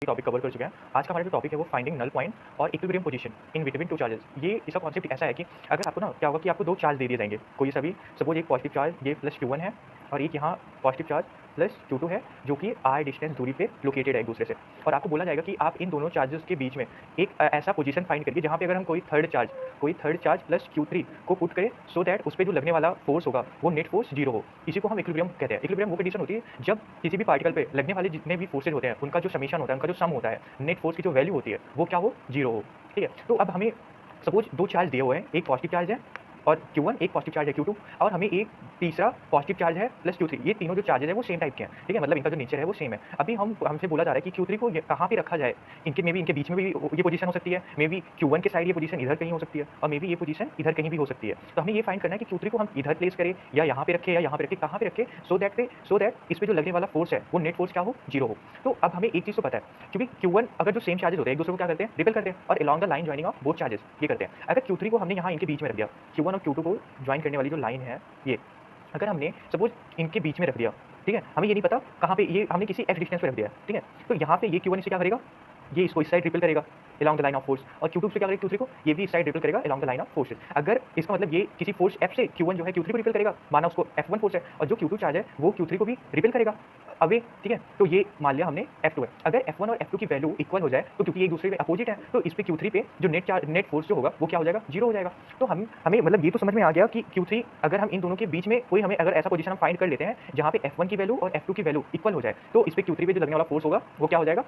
Topic cover कर चुके हैं। आज का हमारा जो टॉपिक है वो फाइंडिंग नल पॉइंट और equilibrium position in between two charges. ये इसका कॉन्सेप्ट ऐसा है कि अगर आपको ना क्या होगा कि आपको 2 चार्ज दे दिए जाएँगे। कोई सभी सपोज़ एक पॉजिटिव चार्ज ये प्लस Q1 है और एक यहाँ पॉजिटिव चार्ज प्लस Q2 है जो कि r डिस्टेंस दूरी पे लोकेटेड है एक दूसरे से। और आपको बोला जाएगा कि आप इन दोनों चार्जेस के बीच में एक ऐसा पोजीशन फाइंड करिए जहाँ पे अगर हम कोई थर्ड चार्ज प्लस Q3 को पुट करें सो दैट उस पे जो लगने वाला फोर्स होगा वो नेट फोर्स 0 हो। इसी को हम इक्विलिब्रियम कहते हैं। इक्विलिब्रियम वो कंडीशन होती है जब किसी भी पार्टिकल पे लगने वाले जितने भी फोर्सेज होते हैं उनका जो समेशन होता है, उनका जो सम होता है, नेट फोर्स की जो वैल्यू होती है वो क्या हो 0 हो। ठीक है, तो अब हमें सपोज 2 चार्ज दिए हुए हैं, एक पॉजिटिव चार्ज है और Q1, एक पॉजिटिव चार्ज है Q2 और हमें एक तीसरा पॉजिटिव चार्ज है प्लस Q3। ये तीनों जो चार्जेस है वो सेम टाइप के हैं। ठीक है, मतलब इनका जो नेचर है वो सेम है। अभी हमसे बोला जा रहा है कि Q3 को कहाँ पे रखा जाए। इनके बीच में भी ये पोजीशन हो सकती है, मे बी Q1 के साइड ये पोजीशन इधर कहीं हो सकती है और मे बी ये पोजीशन इधर कहीं भी हो सकती है। तो हमें ये फाइंड करना है कि Q3 को हम इधर प्लेस करें या यहाँ पे रखें या यहाँ पे रखें, कहाँ पे रखें सो दैट इस पे जो लगने वाला फोर्स है वो नेट फोर्स क्या हो 0 हो। तो अब हमें एक चीज़ तो पता है, क्योंकि Q1 अगर जो सेम चार्जेस होते हैं एक दूसरे को क्या करते हैं रिपेल करते हैं और along the line joining of both charges ये करते हैं। अगर Q3 को हमने यहाँ इनके बीच में रख दिया, Q1 और Q2 को जॉइन करने वाली जो लाइन है ये, अगर हमने सपोज इनके बीच में रख दिया, ठीक है, हमें ये नहीं पता कहाँ पे, ये हमने किसी x डिस्टेंस पे रख दिया है, ठीक है, तो यहाँ पे ये Q1 इसे क्या करेगा, ये इसको इस साइड रिपेल करेगा along the line of force और Q2 से क्या करेगा Q3 को, ये भी इस साइड रिपेल करेगा along the line of forces. अगर इसका मतलब ये किसी फोर्स F से Q1 जो है Q3 को रिपेल करेगा, माना उसको F1 फोर्स है और जो Q2 चार्ज है वो Q3 को भी रिपेल करेगा अवे, ठीक है, तो ये मान लिया हमने F2 है। अगर F1 और F2 की वैल्यू इक्वल हो जाए तो क्योंकि एक दूसरे के अपोजिट है तो इस पे Q3 पे जो नेट फोर्स जो होगा वो क्या हो जाएगा 0 हो जाएगा। तो हमें मतलब ये तो समझ में आ गया कि Q3 अगर हम इन दोनों के बीच में कोई हमें अगर ऐसा पोजीशन हम फाइंड कर लेते हैं जहाँ पे F1 की वैल्यू और F2 की वैल्यू इक्वल हो जाए तो इस पे Q3 पे जो लगने वाला फोर्स होगा वो क्या हो जाएगा,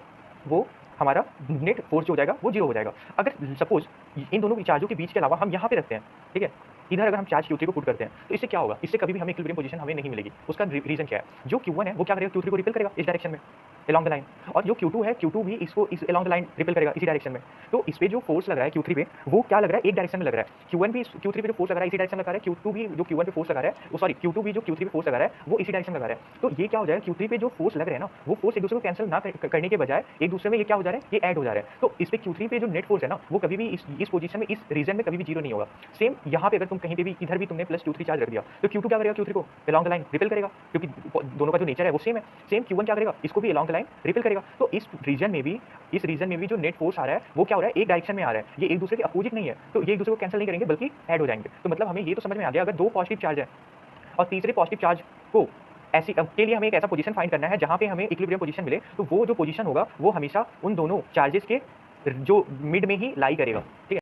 वो हमारा नेट फोर्स जो हो जाएगा वो 0 हो जाएगा। अगर सपोज इन दोनों चार्जों के बीच के अलावा हम यहाँ पे रखते हैं, ठीक है, इधर अगर हम चार्ज Q3 को पुट करते हैं तो इससे क्या होगा, इससे कभी भी हमें इक्विलिब्रियम पोजीशन हमें नहीं मिलेगी। उसका रीजन क्या है, जो Q1 है वो क्या करेगा Q3 को रिपेल करेगा इस डायरेक्शन में along द लाइन, और जो Q2 है Q2 भी इसको इस along द लाइन रिपेल करेगा इसी डायरेक्शन में। तो इस पे जो फोर्स लग रहा है Q3 पे वो क्या लग रहा है, एक डायरेक्शन में लग रहा है। Q1 भी Q3 पे जो फोर्स लग रहा है इसी डायरेक्शन में लगा रहा है, Q2 भी जो Q1 पे फोर्स लगा रहा है वो सॉरी Q2 भी जो Q3 पे फोर्स लगा रहा है वो इसी डायरेक्शन में लगा रहा है। तो ये क्या हो जाएगा, Q3 पे जो फोर्स लग रहे हैं ना वो फोर्स एक दूसरे को कैंसिल ना करने के बजाय एक दूसरे में ये क्या हो जा रहा है, ये ऐड हो जा रहा है। तो इस पे Q3 पे जो नेट फोर्स है ना वो कभी भी इस पोजीशन में, इस रीजन में कभी भी 0 नहीं होगा। सेम यहाँ पे अगर तुम कहीं पे भी इधर भी तुमने प्लस Q3 चार्ज रख दिया तो Q2 क्या करेगा, Q3 को along द लाइन रिपेल करेगा क्योंकि दोनों का जो नेचर है वो सेम है। सेम Q1 क्या करेगा, इसको भी along द लाइन रिपेल करेगा। तो इस रीजन में भी जो नेट फोर्स आ रहा है वो क्या हो रहा है, एक डायरेक्शन में आ रहा है, ये एक दूसरे के अपोजिट नहीं है। तो ये एक दूसरे को कैंसिल नहीं करेंगे बल्कि ऐड हो जाएंगे। तो मतलब हमें ये तो समझ में आ गया, अगर 2 पॉजिटिव चार्ज है और तीसरे पॉजिटिव चार्ज को ऐसी के लिए हमें एक ऐसा पोजीशन फाइंड करना है जहां पे हमें इक्विलिब्रियम पोजीशन मिले, तो वो जो पोजीशन होगा वो हमेशा उन दोनों चार्जेस के जो मिड में ही लाई करेगा। ठीक है।